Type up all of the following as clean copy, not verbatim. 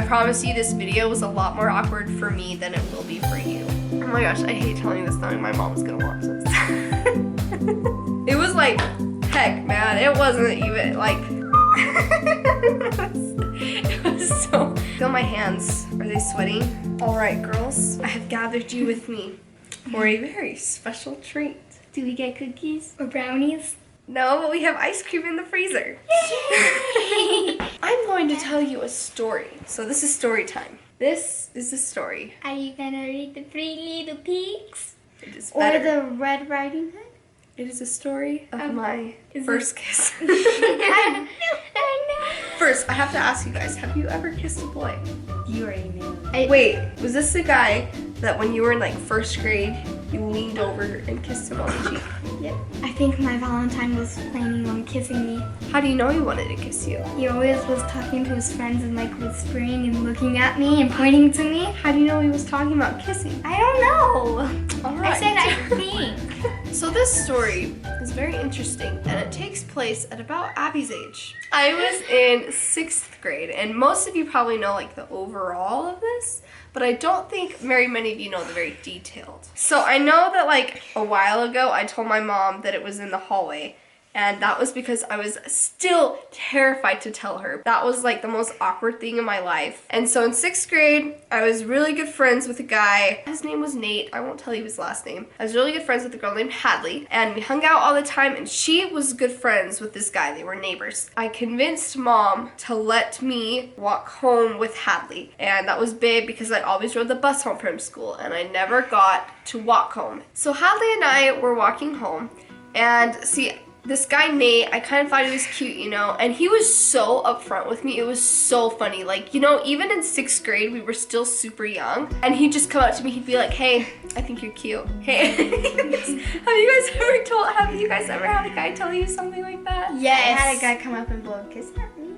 I promise you this video was a lot more awkward for me than it will be for you. Oh my gosh, I hate telling this knowing my mom's gonna watch this. It was like, heck man, it wasn't even like, it was so, feel my hands, are they sweating? All right girls, I have gathered you with me for a very special treat. Do we get cookies or brownies? No, but we have ice cream in the freezer. I'm going to tell you a story. So this is story time. This is a story. Are you gonna read the Three Little Pigs? It is Or better. the Red Riding Hood? It is a story of my first kiss. I know. First, I have to ask you guys, have you ever kissed a boy? You already knew. Wait, was this the guy that when you were in like first grade, you leaned over and kissed him on the cheek? Yep. I think my Valentine was planning on kissing me. How do you know he wanted to kiss you? He always was talking to his friends and like whispering and looking at me and pointing to me. How do you know he was talking about kissing? I don't know. All right. I said I think. So this story is very interesting and it takes place at about Abby's age. I was in 6th grade and most of you probably know like the overall of this, but I don't think very many of you know the very detailed. So I know that like a while ago I told my mom that it was in the hallway, and that was because I was still terrified to tell her. That was like the most awkward thing in my life. And so in 6th grade, I was really good friends with a guy. His name was Nate. I won't tell you his last name. I was really good friends with a girl named Hadley, and we hung out all the time, and she was good friends with this guy. They were neighbors. I convinced mom to let me walk home with Hadley, and that was big because I always rode the bus home from school, and I never got to walk home. So Hadley and I were walking home, and see, this guy Nate, I kind of thought he was cute, you know, and he was so upfront with me. It was so funny. Like, you know, even in 6th grade, we were still super young, and he'd just come up to me, he'd be like, hey, I think you're cute. Hey, have you guys ever had a guy tell you something like that? Yes. I had a guy come up and blow a kiss at me.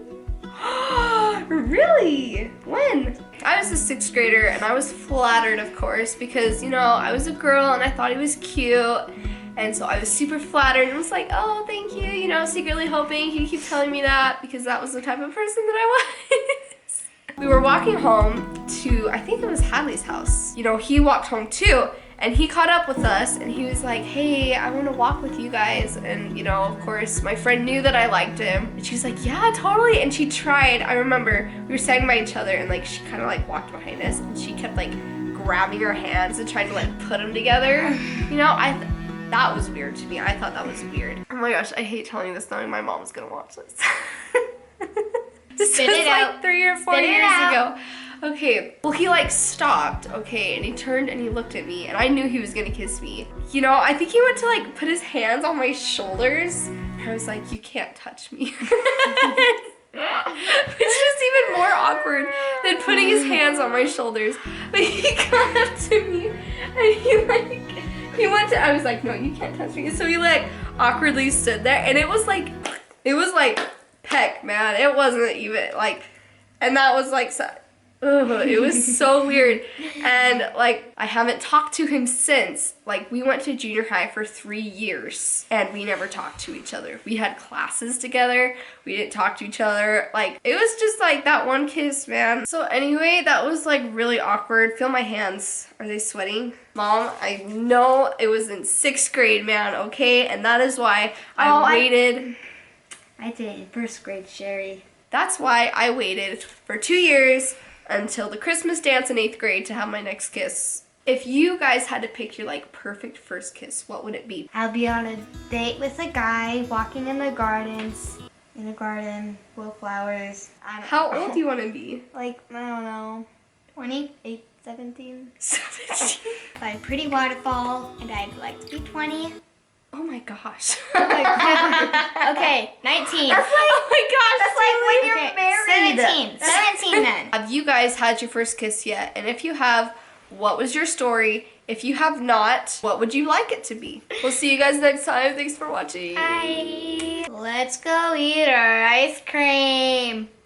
Really? When? I was a 6th grader, and I was flattered, of course, because, you know, I was a girl, and I thought he was cute. And so I was super flattered and was like, oh, thank you, you know, secretly hoping he'd keep telling me that because that was the type of person that I was. We were walking home to, I think it was Hadley's house. You know, he walked home too, and he caught up with us and he was like, hey, I want to walk with you guys. And, you know, of course, my friend knew that I liked him. And she was like, yeah, totally. And she tried, I remember, we were standing by each other and like she kind of like walked behind us and she kept like grabbing our hands and trying to like put them together. You know, that was weird to me. I thought that was weird. Oh my gosh, I hate telling you this knowing my mom's gonna watch this. This Spit was it like out. 3 or 4 Spit it years out. ago. Okay, well he like stopped, okay, and he turned and he looked at me and I knew he was gonna kiss me. You know, I think he went to like put his hands on my shoulders and I was like, you can't touch me. Which is even more awkward than putting his hands on my shoulders. But he got up to me and he went to, I was like, no, you can't touch me. So he like awkwardly stood there and it was like peck, man. It wasn't even like, and that was like, it was so weird. And like, I haven't talked to him since. Like, we went to junior high for 3 years and we never talked to each other. We had classes together. We didn't talk to each other. Like, it was just like that one kiss, man. So anyway, that was like really awkward. Feel my hands. Are they sweating? Mom, I know it was in 6th grade, man, okay? And that is why I waited. I did it in 1st grade, Sherry. That's why I waited for 2 years until the Christmas dance in 8th grade to have my next kiss. If you guys had to pick your like perfect first kiss, what would it be? I'll be on a date with a guy walking in the gardens. In a garden full of flowers. How old do you want to be? Like, I don't know, 28, 17. 17. By a pretty waterfall, and I'd like to be 20. Oh my gosh. Okay, 19. Oh my gosh. That's like when you're Okay, married. 17 then. Have you guys had your first kiss yet? And if you have, what was your story? If you have not, what would you like it to be? We'll see you guys next time. Thanks for watching. Bye. Let's go eat our ice cream.